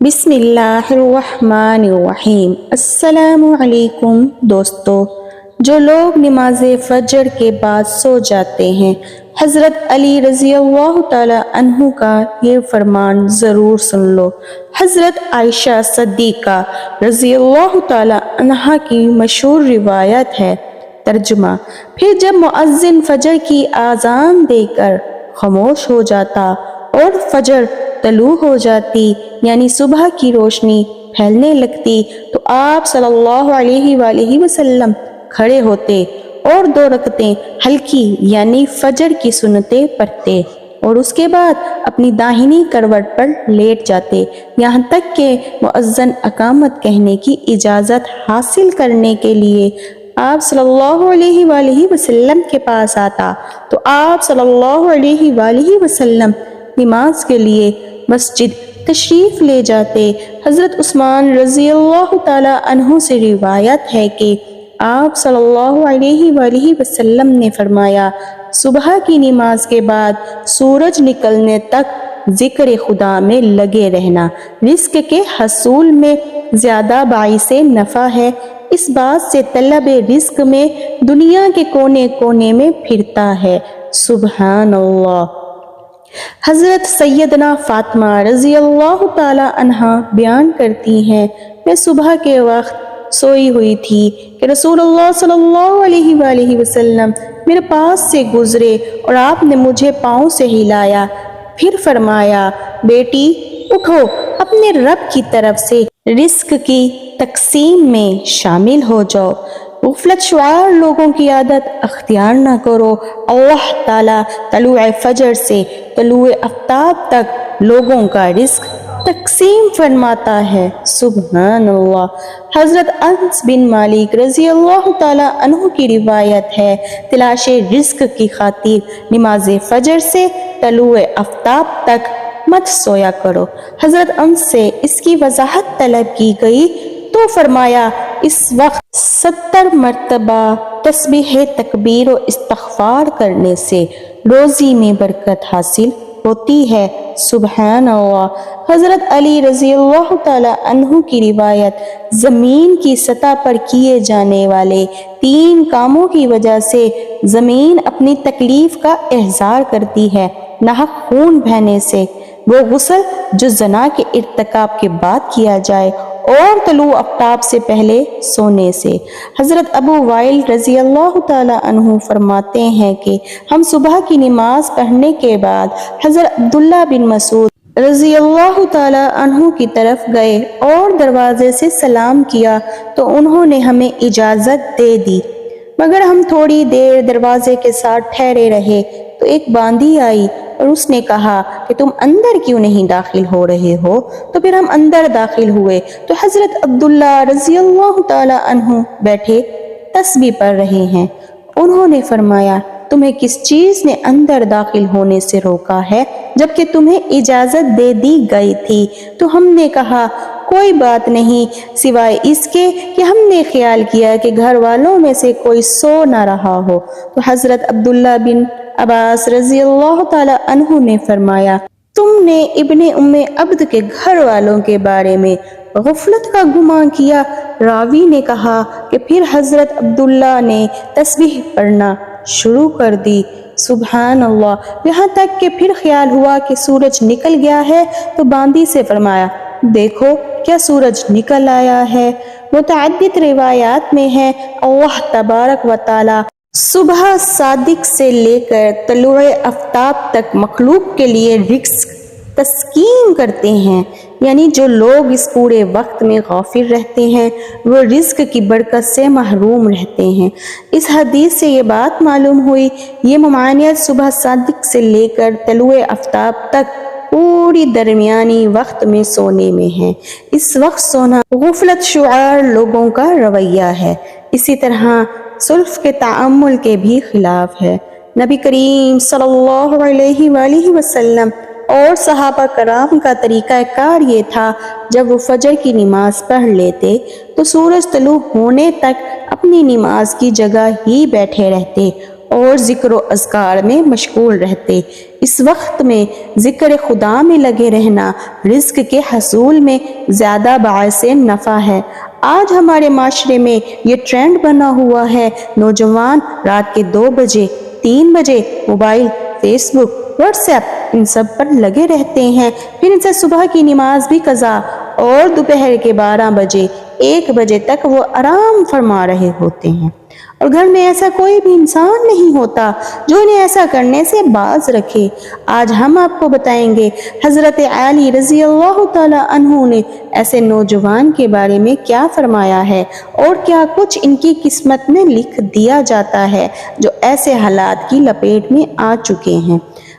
بسم اللہ الرحمن الرحیم۔ السلام علیکم دوستو، جو لوگ نماز فجر کے بعد سو جاتے ہیں، حضرت علی رضی اللہ تعالی عنہ کا یہ فرمان ضرور سن لو۔ حضرت عائشہ صدیقہ رضی اللہ تعالی عنہ کی مشہور روایت ہے۔ ترجمہ: پھر جب مؤذن فجر کی اذان دے کر خاموش ہو جاتا اور فجر طلوع ہو جاتی یعنی صبح کی روشنی پھیلنے لگتی تو آپ صلی اللہ علیہ وآلہ وسلم کھڑے ہوتے اور 2 رکعتیں ہلکی یعنی فجر کی سنتیں پڑھتے اور اس کے بعد اپنی داہنی کروٹ پر لیٹ جاتے، یہاں تک کہ مؤذن اقامت کہنے کی اجازت حاصل کرنے کے لیے آپ صلی اللہ علیہ وآلہ وسلم کے پاس آتا تو آپ صلی اللہ علیہ وآلہ وسلم نماز کے لیے مسجد تشریف لے جاتے۔ حضرت عثمان رضی اللہ تعالی عنہ سے روایت ہے کہ آپ صلی اللہ علیہ وآلہ وسلم نے فرمایا، صبح کی نماز کے بعد سورج نکلنے تک ذکر خدا میں لگے رہنا رزق کے حصول میں زیادہ باعث نفع ہے۔ اس بات سے طلب رزق میں دنیا کے کونے کونے میں پھرتا ہے۔ سبحان اللہ۔ حضرت سیدنا فاطمہ رضی اللہ تعالی عنہ بیان کرتی ہیں، میں صبح کے وقت سوئی ہوئی تھی کہ رسول اللہ صلی اللہ علیہ وآلہ وسلم میرے پاس سے گزرے اور آپ نے مجھے پاؤں سے ہلایا، پھر فرمایا، بیٹی اٹھو، اپنے رب کی طرف سے رزق کی تقسیم میں شامل ہو جاؤ، غفلت شعار لوگوں کی عادت اختیار نہ کرو۔ اللہ تعالیٰ طلوع فجر سے طلوع آفتاب تک لوگوں کا رزق تقسیم فرماتا ہے۔ سبحان اللہ۔ حضرت انس بن مالک رضی اللہ تعالی عنہ کی روایت ہے، تلاش رزق کی خاطر نماز فجر سے طلوع آفتاب تک مت سویا کرو۔ حضرت انس سے اس کی وضاحت طلب کی گئی تو فرمایا، اس وقت 70 مرتبہ تسبیح تکبیر و استغفار کرنے سے روزی میں برکت حاصل ہوتی ہے۔ سبحان اللہ۔ حضرت علی رضی اللہ تعالی عنہ کی روایت، زمین کی سطح پر کیے جانے والے 3 کاموں کی وجہ سے زمین اپنی تکلیف کا اظہار کرتی ہے۔ ناحق خون بہنے سے، وہ غسل جو زنا کے ارتکاب کے بعد کیا جائے، اور طلوع آفتاب سے پہلے سونے سے۔ حضرت ابو وائل رضی اللہ تعالی عنہ فرماتے ہیں کہ ہم صبح کی نماز پڑھنے کے بعد حضرت عبداللہ بن مسعود رضی اللہ تعالی عنہ کی طرف گئے اور دروازے سے سلام کیا تو انہوں نے ہمیں اجازت دے دی، مگر ہم تھوڑی دیر دروازے کے ساتھ ٹھہرے رہے تو ایک باندی آئی اور اس نے کہا کہ تم اندر کیوں نہیں داخل ہو رہے ہو؟ تو پھر ہم اندر داخل ہوئے تو حضرت عبداللہ رضی اللہ تعالی عنہ بیٹھے تسبیح پڑھ رہے ہیں۔ انہوں نے فرمایا، تمہیں کس چیز نے اندر داخل ہونے سے روکا ہے جبکہ تمہیں اجازت دے دی گئی تھی؟ تو ہم نے کہا، کوئی بات نہیں سوائے اس کے کہ ہم نے خیال کیا کہ گھر والوں میں سے کوئی سو نہ رہا ہو۔ تو حضرت عبداللہ بن عباس رضی اللہ تعالی عنہ نے فرمایا، تم نے ابن ام عبد کے گھر والوں کے بارے میں غفلت کا گمان کیا۔ راوی نے کہا کہ پھر حضرت عبداللہ نے تسبیح پڑھنا شروع کر دی۔ سبحان اللہ۔ یہاں تک کہ پھر خیال ہوا کہ سورج نکل گیا ہے تو باندی سے فرمایا، دیکھو کیا سورج نکل آیا ہے۔ متعدد روایات میں ہے، اللہ تبارک و تعالی صبح صادق سے لے کر طلوع آفتاب تک مخلوق کے لیے رزق تقسیم کرتے ہیں، یعنی جو لوگ اس پورے وقت میں غافل رہتے ہیں وہ رزق کی برکت سے محروم رہتے ہیں۔ اس حدیث سے یہ بات معلوم ہوئی، یہ ممانعت صبح صادق سے لے کر طلوع آفتاب تک پوری درمیانی وقت میں سونے میں ہے۔ اس وقت سونا غفلت شعار لوگوں کا رویہ ہے، اسی طرح سلف کے تعامل کے بھی خلاف ہے۔ نبی کریم صلی اللہ علیہ وآلہ وسلم اور صحابہ کرام کا طریقہ کار یہ تھا، جب وہ فجر کی نماز پڑھ لیتے تو سورج طلوع ہونے تک اپنی نماز کی جگہ ہی بیٹھے رہتے اور ذکر و اذکار میں مشغول رہتے۔ اس وقت میں ذکر خدا میں لگے رہنا رزق کے حصول میں زیادہ باعث نفع ہے۔ آج ہمارے معاشرے میں یہ ٹرینڈ بنا ہوا ہے، نوجوان رات کے 2 بجے 3 بجے موبائل، فیس بک، واٹس ایپ ان سب پر لگے رہتے ہیں، پھر ان سے صبح کی نماز بھی قضا اور دوپہر کے 12 بجے 1 بجے تک وہ آرام فرما رہے ہوتے ہیں، اور گھر میں ایسا کوئی بھی انسان نہیں ہوتا جو انہیں ایسا کرنے سے باز رکھے۔ آج ہم آپ کو بتائیں گے حضرت علی رضی اللہ تعالی عنہ نے ایسے نوجوان کے بارے میں کیا فرمایا ہے اور کیا کچھ ان کی قسمت میں لکھ دیا جاتا ہے جو ایسے حالات کی لپیٹ میں آ چکے ہیں۔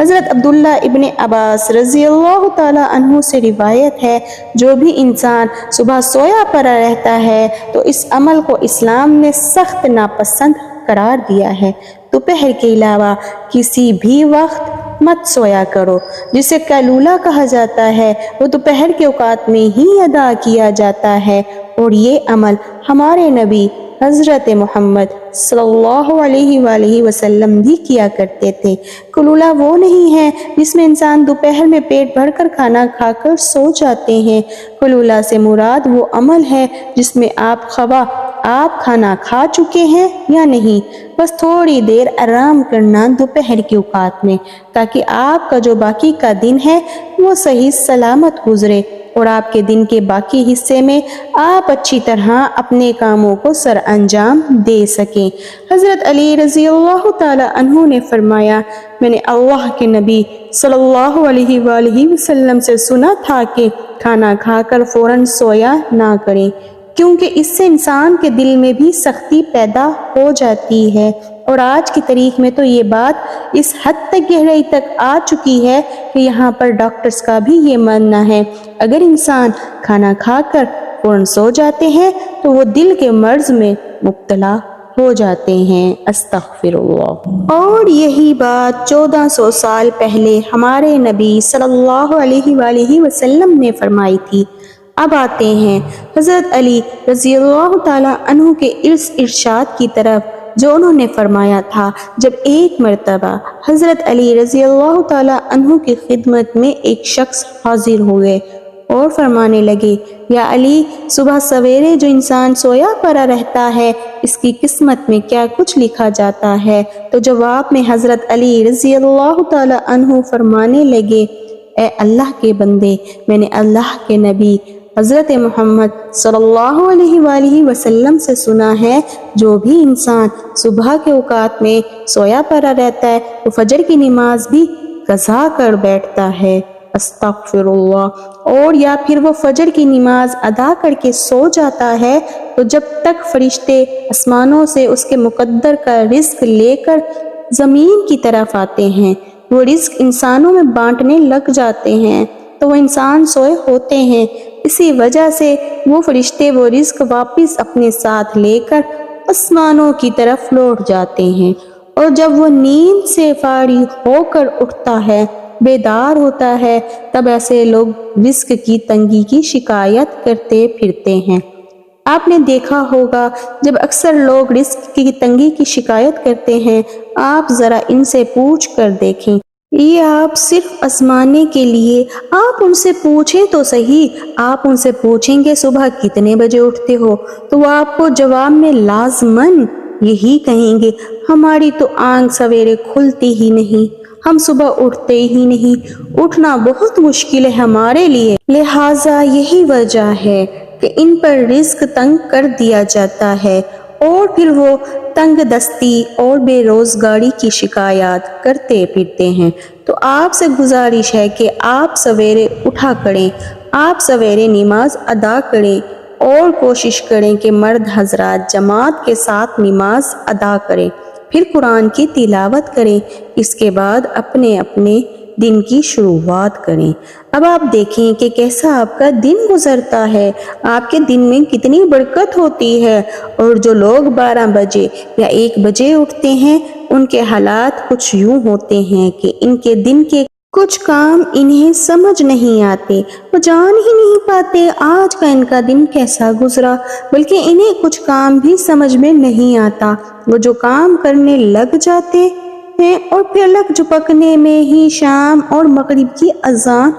حضرت عبداللہ ابن عباس رضی اللہ تعالی عنہ سے روایت ہے، جو بھی انسان صبح سویا پڑا رہتا ہے تو اس عمل کو اسلام نے سخت ناپسند قرار دیا ہے۔ دوپہر کے علاوہ کسی بھی وقت مت سویا کرو۔ جسے قیلولہ کہا جاتا ہے وہ دوپہر کے اوقات میں ہی ادا کیا جاتا ہے، اور یہ عمل ہمارے نبی حضرت محمد صلی اللہ علیہ وآلہ وسلم بھی کیا کرتے تھے۔ قیلولہ وہ نہیں ہے جس میں انسان دوپہر میں پیٹ بھر کر کھانا کھا کر سو جاتے ہیں۔ قیلولہ سے مراد وہ عمل ہے جس میں آپ کھانا کھا چکے ہیں یا نہیں، بس تھوڑی دیر آرام کرنا دوپہر کے اوقات میں، تاکہ آپ کا جو باقی کا دن ہے وہ صحیح سلامت گزرے، اور آپ کے دن کے باقی حصے میں آپ اچھی طرح اپنے کاموں کو سر انجام دے سکیں۔ حضرت علی رضی اللہ تعالی عنہ نے فرمایا، میں نے اللہ کے نبی صلی اللہ علیہ وآلہ وسلم سے سنا تھا کہ کھانا کھا کر فوراً سویا نہ کریں، کیونکہ اس سے انسان کے دل میں بھی سختی پیدا ہو جاتی ہے، اور آج کی تاریخ میں تو یہ بات اس حد تک گہرائی تک آ چکی ہے کہ یہاں پر ڈاکٹرز کا بھی یہ ماننا ہے اگر انسان کھانا کھا کر فوراً سو جاتے ہیں تو وہ دل کے مرض میں مبتلا ہو جاتے ہیں۔ استغفر اللہ۔ اور یہی بات 1400 سال پہلے ہمارے نبی صلی اللہ علیہ وآلہ وسلم نے فرمائی تھی۔ اب آتے ہیں حضرت علی رضی اللہ تعالی عنہ کے ارشاد کی طرف، جو انہوں نے فرمایا تھا جب ایک مرتبہ حضرت علی رضی اللہ تعالی عنہ کی خدمت میں ایک شخص حاضر ہوئے اور فرمانے لگے، یا علی، صبح سویرے جو انسان سویا پڑا رہتا ہے اس کی قسمت میں کیا کچھ لکھا جاتا ہے؟ تو جواب میں حضرت علی رضی اللہ تعالی عنہ فرمانے لگے، اے اللہ کے بندے، میں نے اللہ کے نبی حضرت محمد صلی اللہ علیہ وآلہ وسلم سے سنا ہے، جو بھی انسان صبح کے اوقات میں سویا پڑا رہتا ہے وہ فجر کی نماز بھی قضا کر بیٹھتا ہے۔ استغفر اللہ۔ اور یا پھر وہ فجر کی نماز ادا کر کے سو جاتا ہے تو جب تک فرشتے آسمانوں سے اس کے مقدر کا رزق لے کر زمین کی طرف آتے ہیں، وہ رزق انسانوں میں بانٹنے لگ جاتے ہیں تو وہ انسان سوئے ہوتے ہیں۔ اسی وجہ سے وہ فرشتے وہ رزق واپس اپنے ساتھ لے کر آسمانوں کی طرف لوٹ جاتے ہیں، اور جب وہ نیند سے فارغ ہو کر اٹھتا ہے، بیدار ہوتا ہے، تب ایسے لوگ رزق کی تنگی کی شکایت کرتے پھرتے ہیں۔ آپ نے دیکھا ہوگا جب اکثر لوگ رزق کی تنگی کی شکایت کرتے ہیں، آپ ذرا ان سے پوچھ کر دیکھیں، یہ آپ صرف آزمانے کے لیے آپ ان سے پوچھیں تو صحیح، آپ ان سے پوچھیں گے صبح کتنے بجے اٹھتے ہو تو وہ آپ کو جواب میں لازماً یہی کہیں گے، ہماری تو آنکھ سویرے کھلتی ہی نہیں، ہم صبح اٹھتے ہی نہیں، اٹھنا بہت مشکل ہے ہمارے لیے، لہٰذا یہی وجہ ہے کہ ان پر رزق تنگ کر دیا جاتا ہے، اور پھر وہ تنگ دستی اور بے روزگاری کی شکایات کرتے پھرتے ہیں۔ تو آپ سے گزارش ہے کہ آپ سویرے اٹھا کریں، آپ سویرے نماز ادا کریں، اور کوشش کریں کہ مرد حضرات جماعت کے ساتھ نماز ادا کریں، پھر قرآن کی تلاوت کریں، اس کے بعد اپنے اپنے دن کی شروعات کریں۔ اب آپ دیکھیں کہ کیسا آپ کا دن گزرتا ہے، آپ کے دن میں کتنی برکت ہوتی ہے، اور جو لوگ 12 بجے یا 1 بجے اٹھتے ہیں ان کے حالات کچھ یوں ہوتے ہیں کہ ان کے دن کے کچھ کام انہیں سمجھ نہیں آتے، وہ جان ہی نہیں پاتے آج کا ان کا دن کیسا گزرا، بلکہ انہیں کچھ کام بھی سمجھ میں نہیں آتا۔ وہ جو کام کرنے لگ جاتے ہیں اور پھر لگ جھپکنے میں ہی شام اور مغرب کی اذان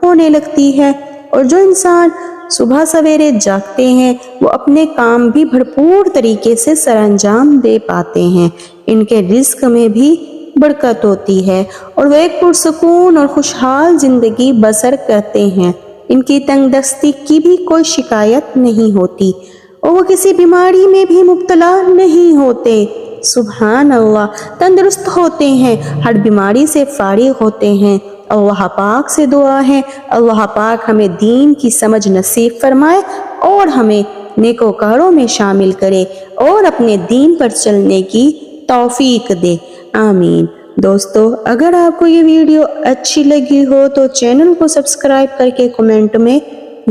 ہونے لگتی ہے، اور جو انسان صبح سویرے جاگتے ہیں وہ اپنے کام بھی بھرپور طریقے سے سر انجام دے پاتے ہیں، ان کے رزق میں بھی برکت ہوتی ہے اور وہ ایک پرسکون اور خوشحال زندگی بسر کرتے ہیں۔ ان کی تنگ دستی کی بھی کوئی شکایت نہیں ہوتی اور وہ کسی بیماری میں بھی مبتلا نہیں ہوتے۔ سبحان اللہ، تندرست ہوتے ہیں، ہر بیماری سے فارغ ہوتے ہیں۔ اللہ پاک سے دعا ہے اللہ پاک ہمیں دین کی سمجھ نصیب فرمائے اور ہمیں نیکوکاروں میں شامل کرے اور اپنے دین پر چلنے کی توفیق دے، آمین۔ دوستو، اگر آپ کو یہ ویڈیو اچھی لگی ہو تو چینل کو سبسکرائب کر کے کمنٹ میں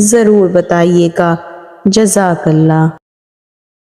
ضرور بتائیے گا۔ جزاک اللہ۔